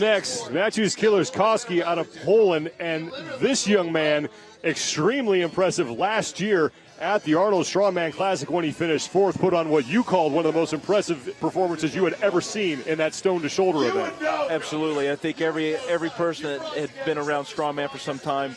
Next, MATEUSZ Kieliszkowski out of Poland, and this young man, extremely impressive last year at the Arnold Strongman Classic when he finished fourth, put on what you called one of the most impressive performances you had ever seen in that stone-to-shoulder event. Absolutely. I think every person that had been around Strongman for some time,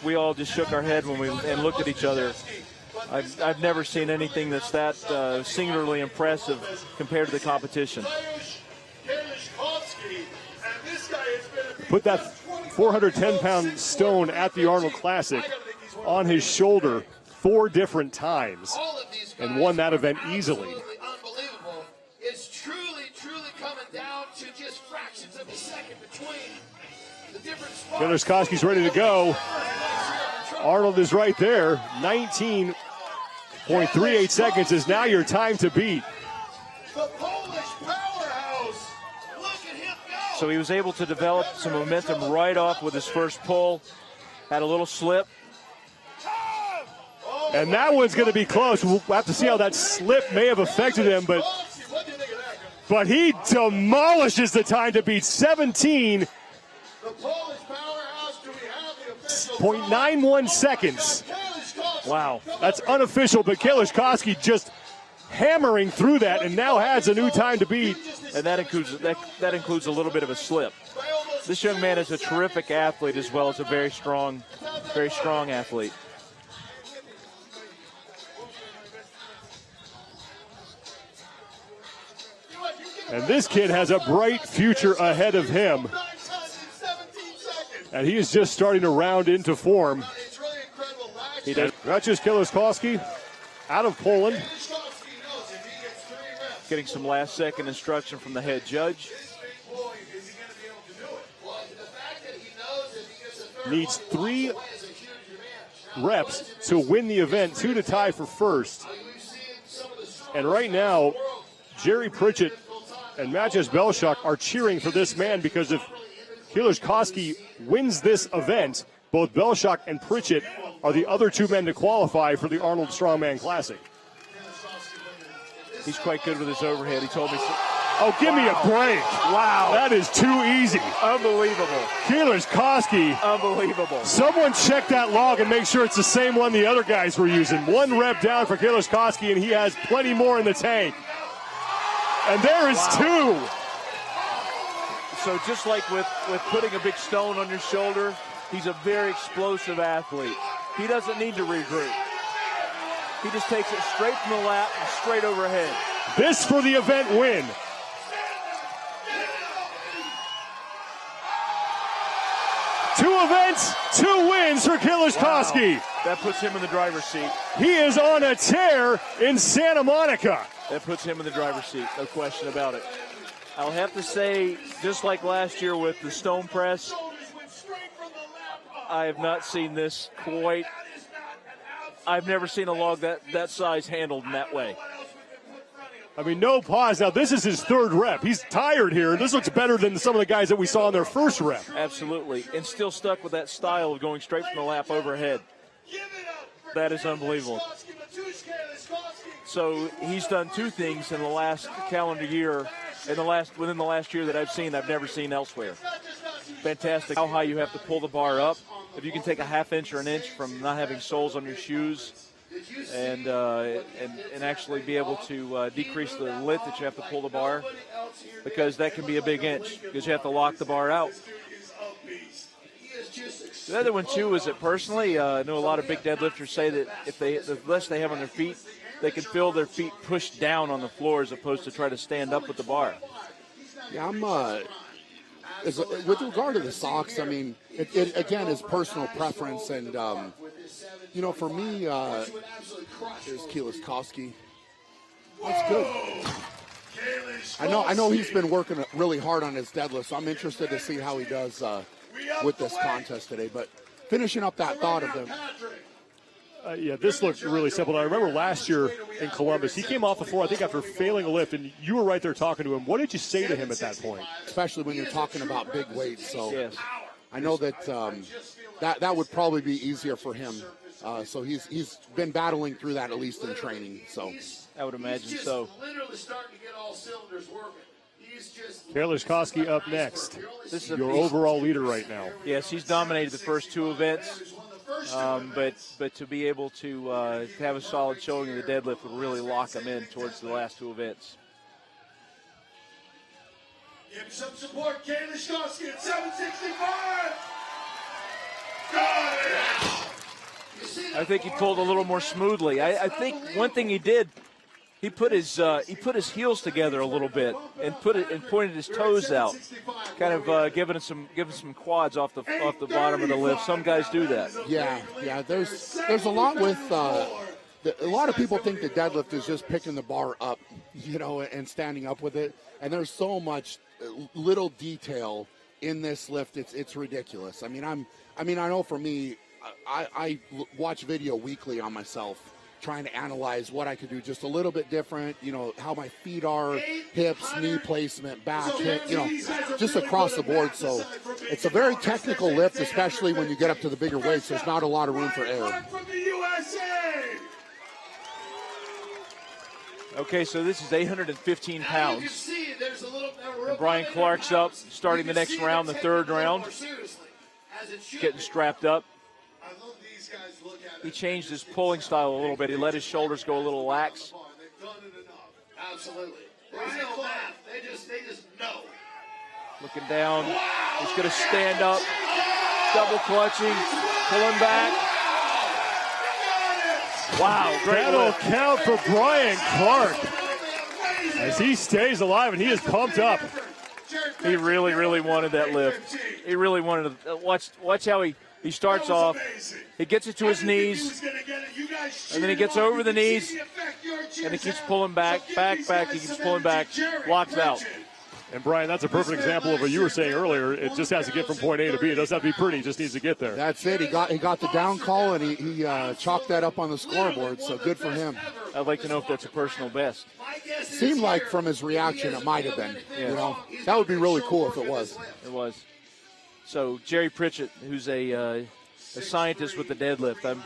we all just shook our head when and looked at each other. I've never seen anything that's that singularly impressive compared to the competition. Put that 410-pound stone at the Arnold Classic on his shoulder 4 different times and won that event easily. Unbelievable. It's truly coming down to just fractions of a second between the different spots. Kieliszkowski's ready to go. Arnold is right there. 19.38 seconds is now your time to beat. The Polish powerhouse. Look at him go. So he was able to develop some momentum right off with his first pull. Had a little slip. And that one's going to be close. We'll have to see how that slip may have affected him, but he demolishes the time to beat 17.91 seconds. Wow, that's unofficial, but Kieliszkowski just hammering through that and now has a new time to beat. And that includes a little bit of a slip. This young man is a terrific athlete as well as a very strong athlete. And this kid has a bright future ahead of him. And he is just starting to round into form. MATEUSZ Kieliszkowski out of Poland. Getting some last-second instruction from the head judge. Needs 3 reps to win the event, 2 to tie for first. And right now, Jerry Pritchett and Maciej Belshak are cheering for this man, because if Kieliszkowski wins this event, both Belshak and Pritchett are the other 2 men to qualify for the Arnold Strongman Classic. He's quite good with his overhead. He told me. Oh, give me a break. Wow. That is too easy. Unbelievable. Kieliszkowski. Unbelievable. Someone check that log and make sure it's the same one the other guys were using. 1 rep down for Kieliszkowski, and he has plenty more in the tank. And there is 2. So just like with putting a big stone on your shoulder, he's a very explosive athlete. He doesn't need to regroup. He just takes it straight from the lap and straight overhead. This for the event win. Two events, 2 wins for Kieliszkowski. Wow. That puts him in the driver's seat. He is on a tear in Santa Monica. That puts him in the driver's seat, no question about it. I'll have to say, just like last year with the stone press, I have not seen this quite. I've never seen a log that size handled in that way. I mean, no pause. Now, this is his 3rd rep. He's tired here. This looks better than some of the guys that we saw in their first rep. Absolutely. And still stuck with that style of going straight from the lap overhead. That is unbelievable. So he's done 2 things in the last calendar year, within the last year that I've never seen elsewhere. Fantastic. How high you have to pull the bar up. If you can take a ½ inch or an inch from not having soles on your shoes, and actually be able to decrease the lift that you have to pull the bar, because that can be a big inch because you have to lock the bar out. The other one too is that personally, I know a lot of big deadlifters say that the less they have on their feet, they can feel their feet pushed down on the floor as opposed to try to stand up with the bar. Yeah, I'm with regard to the socks, I mean, it again is personal preference, and for me, there's Kieliszkowski. That's good. I know he's been working really hard on his deadlift, so I'm interested to see how he does with this contest today. But finishing up that thought of them. Yeah, this looked really simple. I remember last year in Columbus, he came off the floor, I think, after failing a lift, and you were right there talking to him. What did you say to him at that point? Especially when you're talking about big weights. So yes. I know that that would probably be easier for him. So he's been battling through that, at least in training. So I would imagine so. Literally starting to get all cylinders working. He Kieliszkowski up next. This is Your overall leader right now. Yes, he's dominated the first 2 events, but to be able to have a solid showing in the deadlift would really lock him in towards the last 2 events. Give some support, Kieliszkowski at 765. Got it. I think he pulled a little more smoothly. I think one thing he did, he put his heels together a little bit and pointed his toes out, kind of giving some quads off the bottom of the lift. Some guys do that. Yeah. There's a lot with a lot of people think the deadlift is just picking the bar up, and standing up with it. And there's so much little detail in this lift. It's ridiculous. I know for me, I watch video weekly on myself, trying to analyze what I could do just a little bit different, how my feet are, hips, knee placement, back, hip, just across the board. So it's a very technical lift, especially when you get up to the bigger weights. There's not a lot of room for error. Okay, so this is 815 pounds. And Brian Clark's up, starting the next round, the 3rd round, getting strapped up. He changed his pulling style a little bit. He let his shoulders go a little lax. Absolutely. There's no math. They just know. Looking down. He's going to stand up. Double clutching. Pulling back. Wow. Great That'll lift. count for Brian Clark as he stays alive, and he is pumped up. He really, really wanted that lift. He really wanted to. Watch how he starts off. He gets it to his knees, and then he gets over the knees, and he keeps pulling back. He keeps pulling back, locks out. And Brian, that's a perfect example of what you were saying earlier. It just has to get from point A to B. It doesn't have to be pretty. It just needs to get there. That's it. He got the down call, and he chalked that up on the scoreboard, so good for him. I'd like to know if that's a personal best. Seemed like from his reaction it might have been. That would be really cool if it was. It was. So Jerry Pritchett, who's a scientist with the deadlift,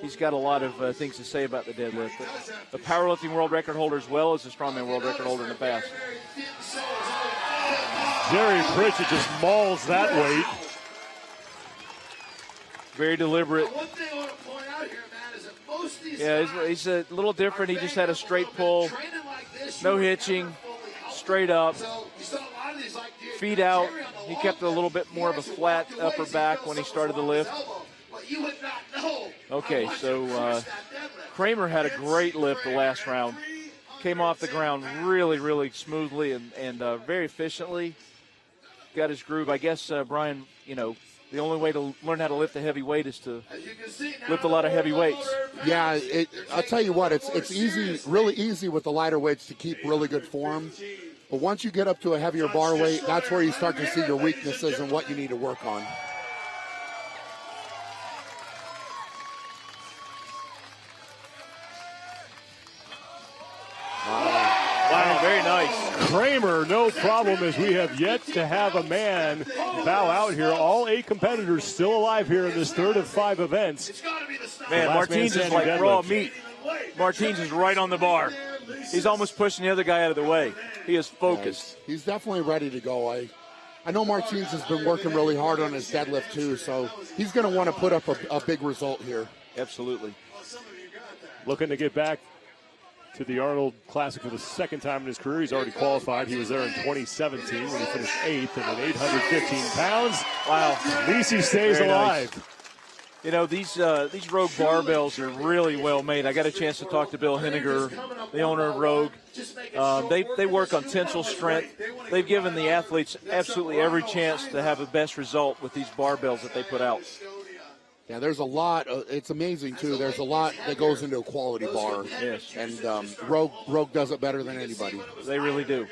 he's got a lot of things to say about the deadlift. The powerlifting world record holder as well as the strongman world record holder in the past. Jerry Pritchett just mauls that weight. Very deliberate. One thing I want to point out here, Matt, is that most of these he's a little different. He just had a straight pull, no hitching, straight up, feet out. He kept a little bit more of a flat upper back when he started the lift. Okay, so Kramer had a great lift the last round. Came off the ground really, really smoothly and very efficiently. Got his groove. I guess, Brian, the only way to learn how to lift a heavy weight is to lift a lot of heavy weights. Yeah, I'll tell you what, it's easy, really easy with the lighter weights to keep really good form. But once you get up to a heavier bar weight, that's where you start to see your weaknesses and what you need to work on. Wow, very nice. Kramer, no problem, as we have yet to have a man bow out here. All 8 competitors still alive here in this 3rd of 5 events. Man, Martins is like raw meat. Martins is right on the bar. He's almost pushing the other guy out of the way. He is focused. He's definitely ready to go. I know Martins has been working really hard on his deadlift too, so he's going to want to put up a big result here. Absolutely. Looking to get back to the Arnold Classic for the 2nd time in his career. He's already qualified. He was there in 2017 when he finished 8th, and at 815 pounds, wow, at least he stays very alive. Nice. These Rogue barbells are really well made. I got a chance to talk to Bill Henniger, the owner of Rogue. They work on tensile strength. They've given the athletes absolutely every chance to have the best result with these barbells that they put out. Yeah, there's a lot. It's amazing, too. There's a lot that goes into a quality bar. Yes. And Rogue does it better than anybody. They really do.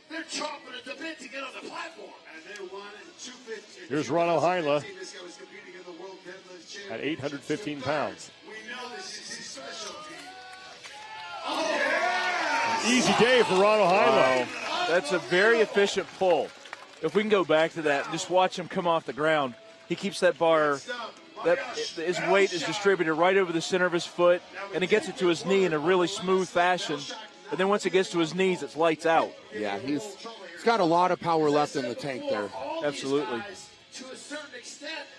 They're chomping at the bit to get on the platform. Here's Ronald Heinle at 815 pounds. Easy day for Ronald Heinle. That's a very efficient pull. If we can go back to that and just watch him come off the ground, he keeps that bar, his weight is distributed right over the center of his foot, and he gets it to his knee in a really smooth fashion. but then once it gets to his knees, it's lights out. Yeah, he's got a lot of power left in the tank there. Absolutely.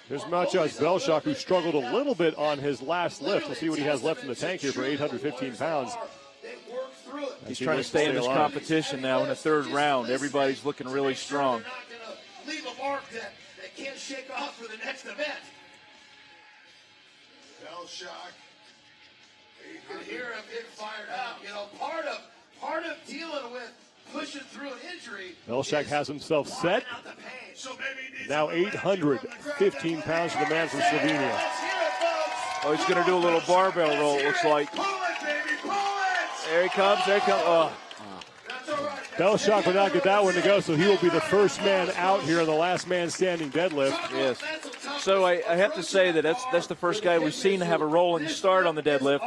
Here's Mateusz Belshak, who struggled a little bit on his last lift. We'll see what he has left in the tank here for 815 pounds. He's trying to stay in this competition now in the third round. Everybody's looking really strong. Leave a mark that can't shake off for the next event. Belshak. You can hear him get fired up. You know, part of dealing with pushing through an injury. Belshak has himself set. Now 815 pounds for the man from Slovenia. Oh, he's going to do a little barbell roll, it looks like. There he comes, there he comes. Oh. Belshak will not get that one to go, so he will be the first man out here in the last man standing deadlift. Yes. So I have to say that that's the first guy we've seen have a rolling start on the deadlift.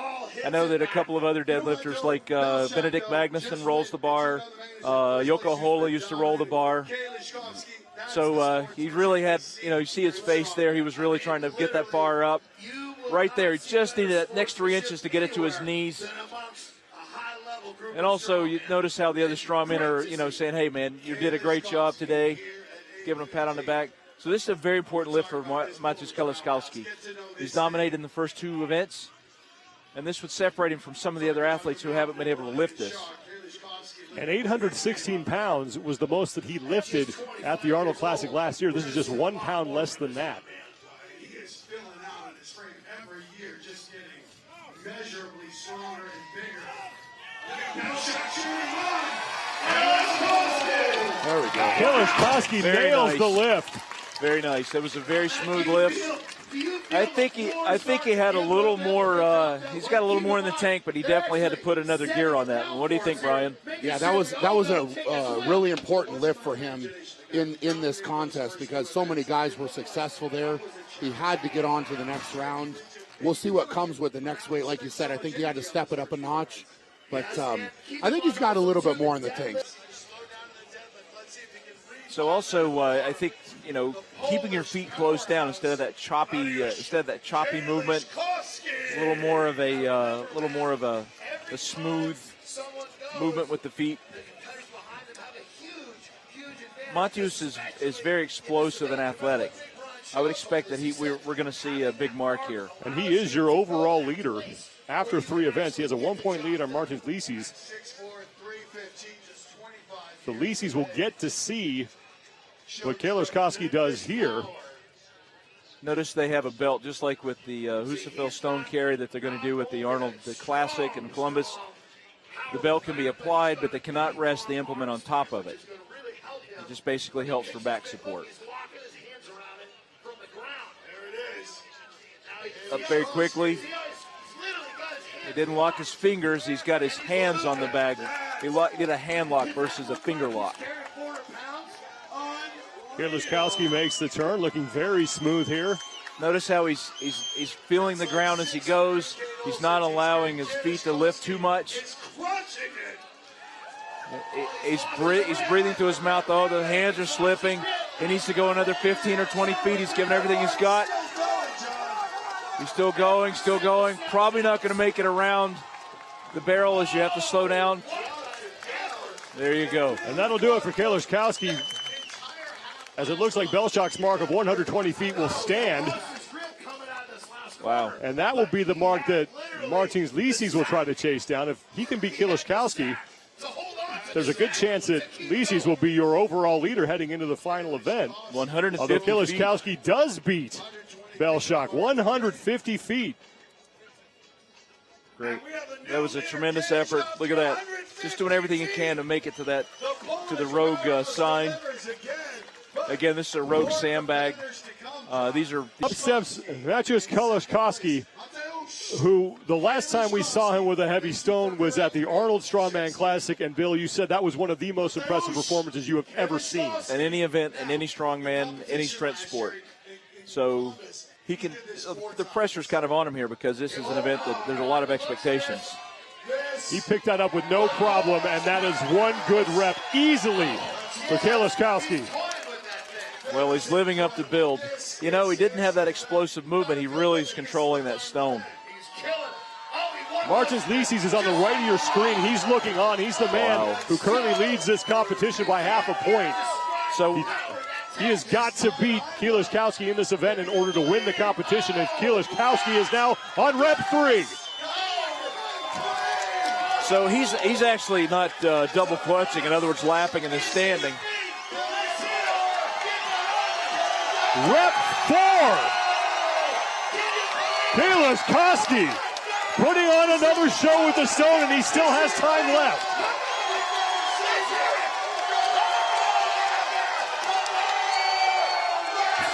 I know that a couple of other deadlifters like Benedict Magnuson rolls the bar. Yoko Hola used to roll the bar. So he really had, you see his face there. He was really trying to get that bar up. Right there, he just needed that next 3 inches to get it to his knees. And also, you notice how the other strongmen are, saying, hey, man, you did a great job today, giving him a pat on the back. So this is a very important lift for MATEUSZ Kieliszkowski. He's dominated in the first 2 events, and this would separate him from some of the other athletes who haven't been able to lift this. And 816 pounds was the most that he lifted at the Arnold Classic last year. This is just 1 pound less than that. He is filling out in his frame every year, just getting measurably stronger and bigger. There we go. Kieliszkowski nails the lift. Very nice. That was a very smooth lift. I think he had a little more. He's got a little more in the tank, but he definitely had to put another gear on that. What do you think, Brian? Yeah, that was a really important lift for him in this contest because so many guys were successful there. He had to get on to the next round. We'll see what comes with the next weight. Like you said, I think he had to step it up a notch. But I think he's got a little bit more in the tank. So also, I think keeping your feet closed down instead of that choppy movement, a little more of a smooth movement with the feet. Mateusz is very explosive and athletic. I would expect that we're going to see a big mark here. And he is your overall leader. After 3 events, he has a 1-point lead on Martins Licis. The Licis will get to see what Kieliszkowski does here. Notice they have a belt, just like with the Husafel stone carry that they're going to do with the Arnold Classic in Columbus. The belt can be applied, but they cannot rest the implement on top of it. It just basically helps for back support. Up very quickly. He didn't lock his fingers. He's got his hands on the bag. He did a hand lock versus a finger lock. Kieliszkowski makes the turn, looking very smooth here. Notice how he's feeling the ground as he goes. He's not allowing his feet to lift too much. He's breathing through his mouth. Oh, the hands are slipping. He needs to go another 15 or 20 feet. He's giving everything he's got. He's still going. Probably not going to make it around the barrel as you have to slow down. There you go. And that'll do it for Kieliszkowski, as it looks like Belshak's mark of 120 feet will stand. Wow. And that will be the mark that Martins Licis will try to chase down. If he can beat Kieliszkowski, there's a good chance that Licis will be your overall leader heading into the final event. 150 Although Kieliszkowski feet. does beat Belshak, 150 feet. Great. That was a tremendous effort. Look at that. Just doing everything he can to make it to the rogue sign. Again, this is a rogue sandbag. These are up steps Mateusz Kieliszkowski, who the last time we saw him with a heavy stone was at the Arnold Strongman Classic. And Bill, you said that was one of the most impressive performances you have ever seen. In any event, in any strongman, any strength sport. So he can. The pressure's kind of on him here because this is an event that there's a lot of expectations. He picked that up with no problem, and that is one good rep easily for Kieliszkowski. Well, he's living up to build. He didn't have that explosive movement. He really is controlling that stone. Martins Lisis is on the right of your screen. He's looking on. He's the man who currently leads this competition by half a point. So he has got to beat Kieliszkowski in this event in order to win the competition, and Kieliszkowski is now on rep 3. So he's actually not double clutching, in other words, lapping in his standing. Rep 4. Kieliszkowski putting on another show with the stone, and he still has time left.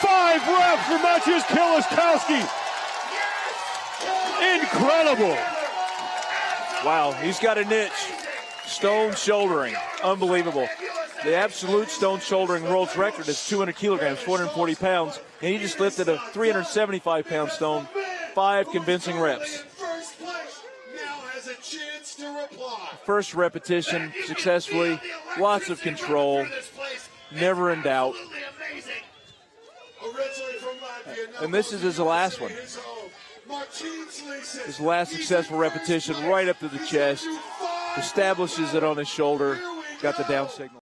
Five reps for MATEUSZ Kieliszkowski. Incredible. Wow, he's got a niche. Stone shouldering. Unbelievable. The absolute stone shouldering world's record is 200 kilograms, 440 pounds, and he just lifted a 375-pound stone, 5 convincing reps. First repetition successfully, lots of control, never in doubt. And this is his last one. His last successful repetition, right up to the chest, establishes it on his shoulder, got the down signal.